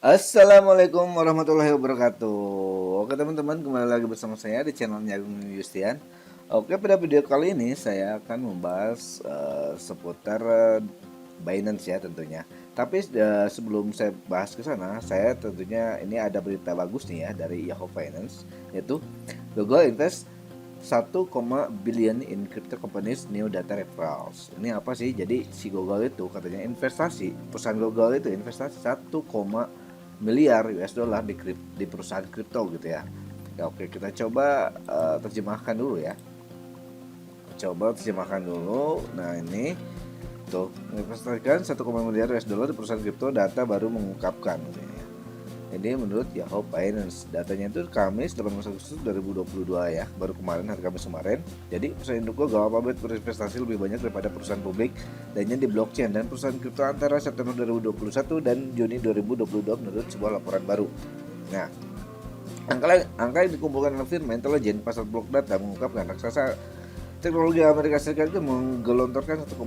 Assalamualaikum warahmatullahi wabarakatuh. Oke teman-teman, kembali lagi bersama saya di channelnya Agung Yustian. Oke, pada video kali ini saya akan membahas seputar Binance ya tentunya. Tapi sebelum saya bahas ke sana, saya tentunya ini ada berita bagus nih ya dari Yahoo Finance, yaitu Google invest 1, billion in crypto companies new data referrals. Ini apa sih? Jadi si Google itu katanya perusahaan Google itu investasi 1, miliar US dollar di perusahaan kripto gitu ya. Ya oke, kita coba terjemahkan dulu ya. Coba terjemahkan dulu. Nah ini tuh investasikan 1, miliar US dollar di perusahaan kripto, data baru mengungkapkan gitu ya. Ini menurut Yahoo Finance, datanya itu Kamis 18 Agustus 2022 ya, baru kemarin, hari Kamis kemarin. Jadi perusahaan induk Google Alphabet berinvestasi lebih banyak daripada perusahaan publik lainnya di blockchain dan perusahaan kripto antara September 2021 dan Juni 2022 menurut sebuah laporan baru. Nah, angka yang dikumpulkan oleh firma intelijen pasar blok data mengungkapkan raksasa teknologi Amerika Serikat itu menggelontorkan 1,5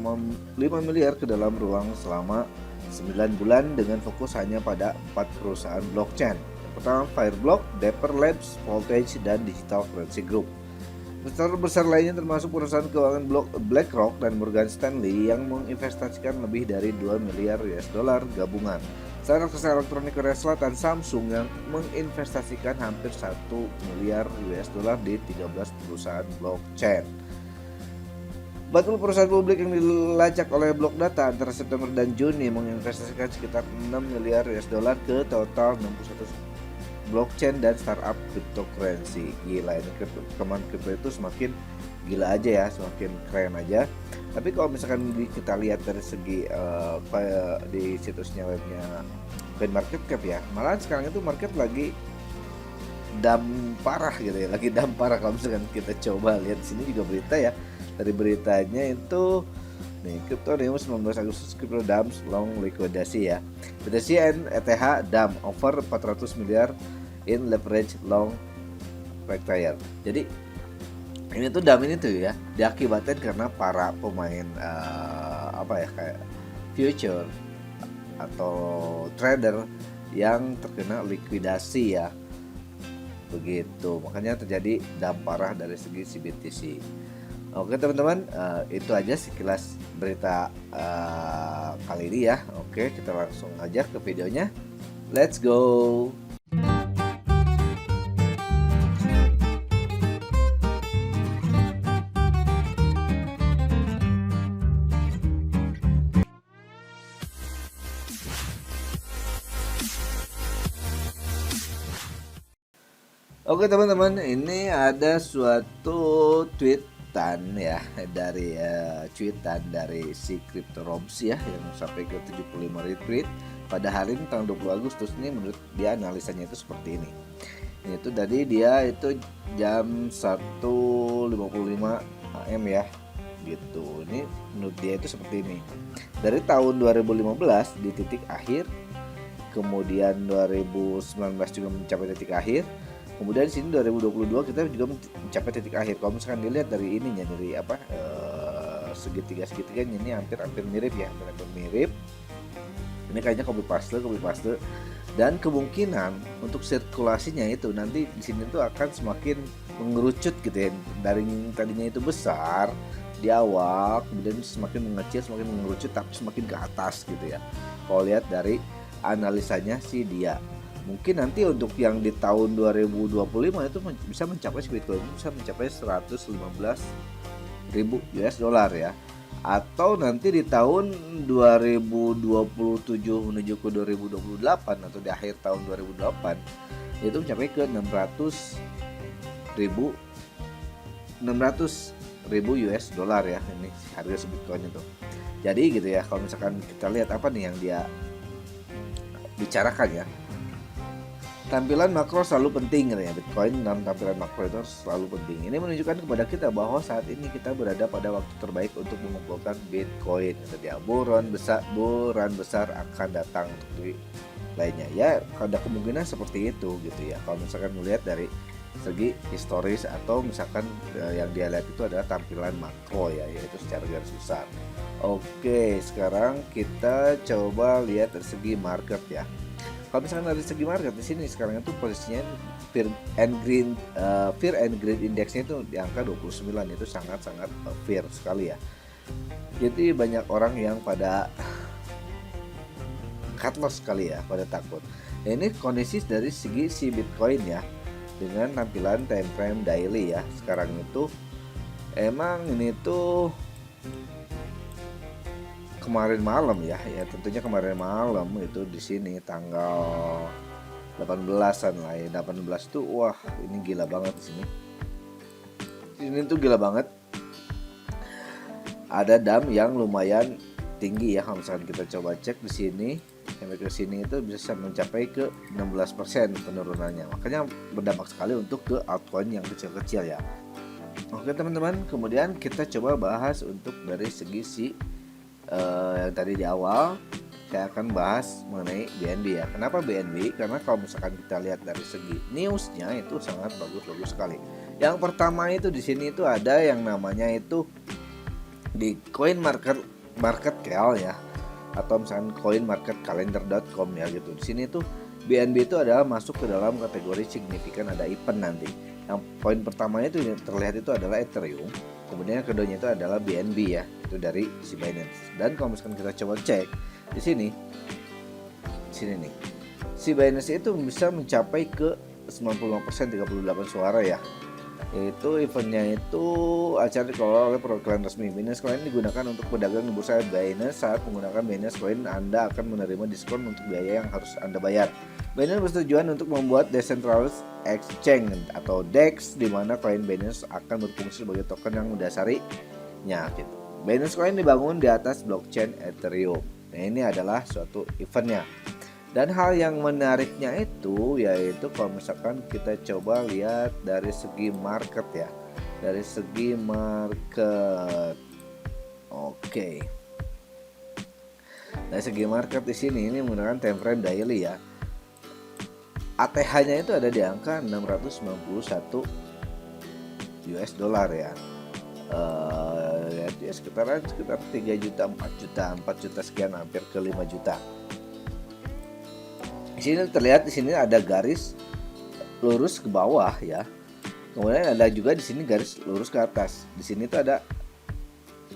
miliar ke dalam ruang selama 9 bulan dengan fokus hanya pada 4 perusahaan blockchain. Yang pertama Fireblock, Dapper Labs, Voltage, dan Digital Currency Group. Investor besar lainnya termasuk perusahaan keuangan BlackRock dan Morgan Stanley yang menginvestasikan lebih dari 2 miliar US dollar gabungan. Selain raksasa elektronik Korea Selatan, Samsung yang menginvestasikan hampir 1 miliar US dollar di 13 perusahaan blockchain. 40 perusahaan publik yang dilacak oleh Blok Data antara September dan Juni menginvestasikan sekitar 6 miliar US dollar ke total 61 blockchain dan startup cryptocurrency. Gila, ini teman kripto itu semakin gila aja ya, semakin keren aja. Tapi kalau misalkan kita lihat dari segi di situsnya webnya CoinMarketCap ya, malah sekarang itu market lagi dam parah gitu ya, lagi dam parah. Kalau misalkan kita coba lihat di sini juga berita ya, dari beritanya itu nih, Crypto News 19 Agustus Crypto Dumps long likuidasi ya. BTC ETH dump over 400 miliar in leverage long retire. Jadi ini tuh dump ini tuh ya diakibatkan karena para pemain apa ya, kayak future atau trader yang terkena likuidasi ya. Begitu, makanya terjadi dump parah dari segi CBTC. Oke teman-teman, itu aja sekilas berita kali ini ya. Oke, kita langsung aja ke videonya. Let's go. Oke teman-teman, ini ada suatu tweetan ya dari tweetan dari si CryptoRobs ya yang sampai ke 75 retweet pada hari ini tanggal 20 Agustus. Ini menurut dia analisanya itu seperti ini. Ini tuh tadi dia itu jam 1.55 AM ya gitu. Ini menurut dia itu seperti ini. Dari tahun 2015 di titik akhir, kemudian 2019 juga mencapai titik akhir. Kemudian di sini 2022 kita juga mencapai titik akhir. Kalau misalkan dilihat dari ininya, dari apa segitiga-segitiganya ini hampir mirip ya, hampir mirip. Ini kayaknya copy paste dan kemungkinan untuk sirkulasinya itu nanti di sini tuh akan semakin mengerucut gitu ya. Dari tadinya itu besar di awal, kemudian semakin mengecil, semakin mengerucut, tapi semakin ke atas gitu ya. Kalau lihat dari analisanya sih dia. Mungkin nanti untuk yang di tahun 2025 itu bisa mencapai Bitcoin bisa mencapai 115.000 US dollar ya. Atau nanti di tahun 2027 menuju ke 2028 atau di akhir tahun 2028 itu mencapai ke 600.000 US dollar ya, ini harga Bitcoin itu. Jadi gitu ya, kalau misalkan kita lihat apa nih yang dia bicarakan ya. Tampilan makro selalu penting ya, Bitcoin dalam tampilan makro itu selalu penting. Ini menunjukkan kepada kita bahwa saat ini kita berada pada waktu terbaik untuk mengumpulkan Bitcoin. Jadi buron besar akan datang untuk lainnya ya, ada kemungkinan seperti itu gitu ya. Kalau misalkan melihat dari segi historis atau misalkan yang dia lihat itu adalah tampilan makro ya, yaitu secara garis besar. Oke, sekarang kita coba lihat dari segi market ya. Kalau misalkan dari segi market di sini sekarang itu posisinya Fear and Greed Indexnya itu di angka 29, itu sangat-sangat fear sekali ya. Jadi banyak orang yang pada cut loss sekali ya, pada takut. Nah, ini kondisi dari segi si Bitcoin ya, dengan tampilan time frame daily ya. Sekarang itu emang ini tuh kemarin malam ya, tentunya kemarin malam itu di sini tanggal 18-an lah ya. 18 tuh wah, ini gila banget di sini. Ini tuh gila banget. Ada dam yang lumayan tinggi ya. Kalau misalkan kita coba cek di sini, sampai ke sini itu bisa mencapai ke 16% penurunannya. Makanya berdampak sekali untuk ke altcoin yang kecil-kecil ya. Oke teman-teman, kemudian kita coba bahas untuk dari segi si yang tadi di awal saya akan bahas mengenai BNB ya. Kenapa BNB? Karena kalau misalkan kita lihat dari segi newsnya itu sangat bagus sekali. Yang pertama itu di sini itu ada yang namanya itu di CoinMarketCal ya, atau misalkan CoinMarketCalendar.com ya gitu. Di sini tuh BNB itu adalah masuk ke dalam kategori signifikan ada event nanti. Yang poin pertamanya itu terlihat itu adalah Ethereum, kemudian yang keduanya itu adalah BNB ya, itu dari si Binance. Dan kalau misalkan kita coba cek di sini nih, si Binance itu bisa mencapai ke 95% 38 suara ya. Yaitu eventnya itu acara dikelola oleh perwakilan resmi. Binance Coin digunakan untuk pedagang di bursa Binance. Saat menggunakan Binance Coin, Anda akan menerima diskon untuk biaya yang harus Anda bayar. Binance bertujuan untuk membuat decentralized exchange atau DEX, di mana koin Binance akan berfungsi sebagai token yang mendasarinya gitu. Binance Coin dibangun di atas blockchain Ethereum. Nah, ini adalah suatu eventnya. Dan hal yang menariknya itu yaitu kalau misalkan kita coba lihat dari segi market ya, dari segi market. Oke. Dari segi market di sini ini menggunakan time frame daily ya. ATH-nya itu ada di angka 691 US dollar ya. Ya sekitar 3 juta, 4 juta sekian, hampir ke 5 juta. Di sini terlihat di sini ada garis lurus ke bawah ya. Kemudian ada juga di sini garis lurus ke atas. Di sini tuh ada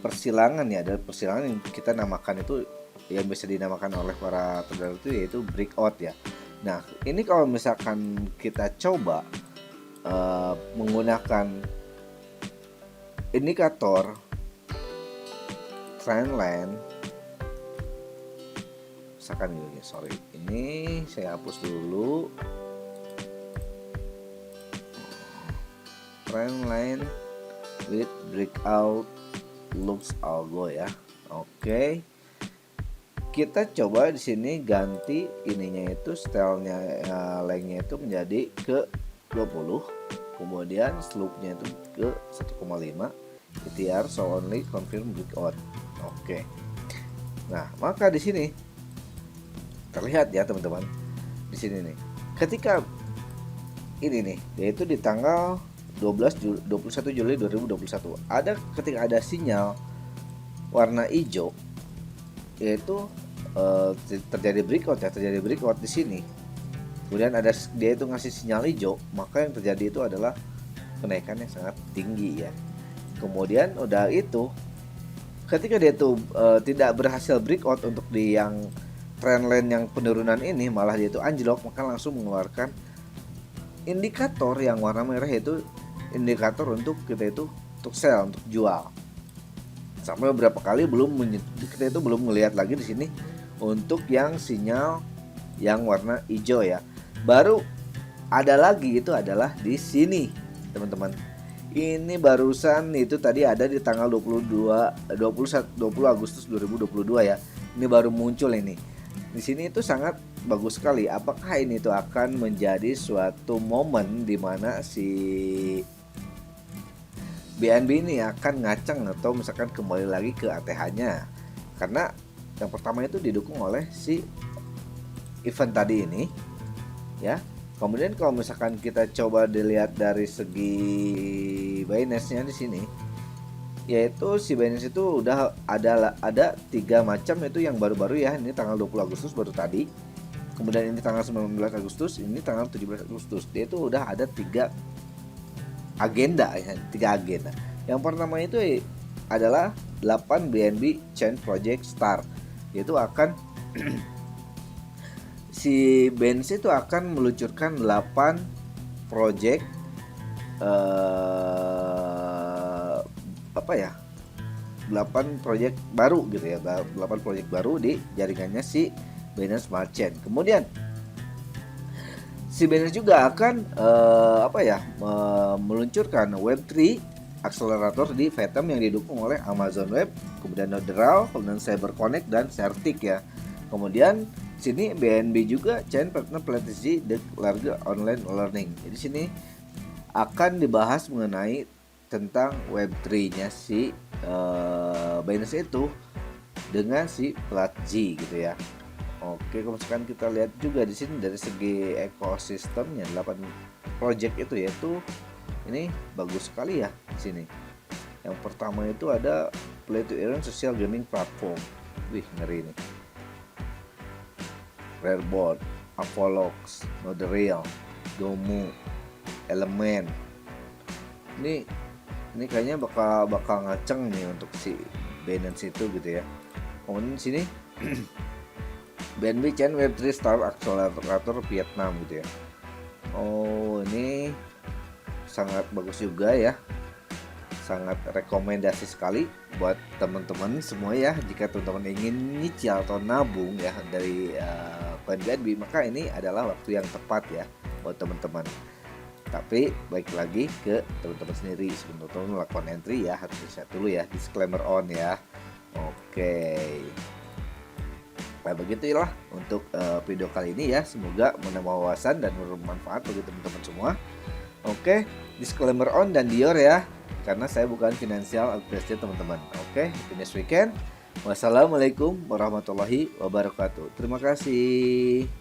persilangan ya, ada persilangan yang kita namakan itu, yang bisa dinamakan oleh para trader itu yaitu breakout ya. Nah, ini kalau misalkan kita coba menggunakan indikator trendline, misalkan gini, sorry, ini saya hapus dulu trendline with breakout looks algo ya. Oke. Kita coba di sini ganti ininya itu stylenya, lengthnya itu menjadi ke 20, kemudian slope-nya itu ke 1,5, ETR so only confirm breakout. Oke. Nah, maka di sini terlihat ya teman-teman, di sini nih, ketika ini nih, yaitu di tanggal 21 Juli 2021, ketika ada sinyal warna hijau, yaitu terjadi breakout di sini. Kemudian dia itu ngasih sinyal hijau, maka yang terjadi itu adalah kenaikan yang sangat tinggi ya. Kemudian udah itu, ketika dia itu tidak berhasil breakout untuk di yang trendline yang penurunan ini, malah dia itu anjlok, maka langsung mengeluarkan indikator yang warna merah, yaitu indikator untuk kita itu untuk sell, untuk jual. Sampai beberapa kali kita itu belum melihat lagi di sini untuk yang sinyal yang warna hijau ya. Baru ada lagi, itu adalah di sini teman-teman. Ini barusan itu tadi ada di tanggal 20 Agustus 2022 ya. Ini baru muncul ini. Di sini itu sangat bagus sekali. Apakah ini itu akan menjadi suatu momen di mana si BNB ini akan ngaceng atau misalkan kembali lagi ke ATH-nya? Karena yang pertama itu didukung oleh si event tadi ini ya. Kemudian kalau misalkan kita coba dilihat dari segi Binance-nya di sini, yaitu si Binance itu udah ada 3 macam, itu yang baru-baru ya. Ini tanggal 20 Agustus baru tadi. kemudian ini tanggal 19 Agustus, ini tanggal 17 Agustus. Dia itu udah ada 3 agenda ya, 3 agenda. Yang pertama itu adalah 8 BNB Change Project Start. Yaitu akan si BNC itu akan meluncurkan 8 project apa ya? 8 project baru gitu ya. 8 project baru di jaringannya si Binance Smart Chain. Kemudian si Binance juga akan meluncurkan Web3 Accelerator di Fathom yang didukung oleh Amazon Web, kemudian Nodral, kemudian CyberConnect dan Certic ya. Kemudian sini BNB juga Chain Partner Strategy the Larger Online Learning. Jadi sini akan dibahas mengenai tentang Web3-nya si Binance itu dengan si Platzi gitu ya. Oke, misalkan kita lihat juga di sini dari segi ekosistemnya 8 project itu yaitu ini bagus sekali ya di sini. Yang pertama itu ada Play to Earn Social Gaming Platform. Wih, ngeri ini. Rareboard, Apollox, Nodreal, Domo, Element. Ini kayaknya bakal ngaceng nih untuk si Binance itu gitu ya. Kemudian di sini BNB Chain Web3 Star Accelerator Vietnam gitu ya. Oh, ini sangat bagus juga ya. Sangat rekomendasi sekali buat teman-teman semua ya. Jika teman-teman ingin nyicil atau nabung ya dari koin BNB, maka ini adalah waktu yang tepat ya buat teman-teman. Tapi baik lagi ke teman-teman sendiri sebelum teman-teman melakukan entry ya, harus di-set dulu ya, disclaimer on ya. Oke. Nah, begitulah untuk video kali ini ya. Semoga menambah wawasan dan bermanfaat bagi teman-teman semua. Oke, disclaimer on dan Dior ya, karena saya bukan financial advisor teman-teman. Oke, finish weekend. Wassalamualaikum warahmatullahi wabarakatuh. Terima kasih.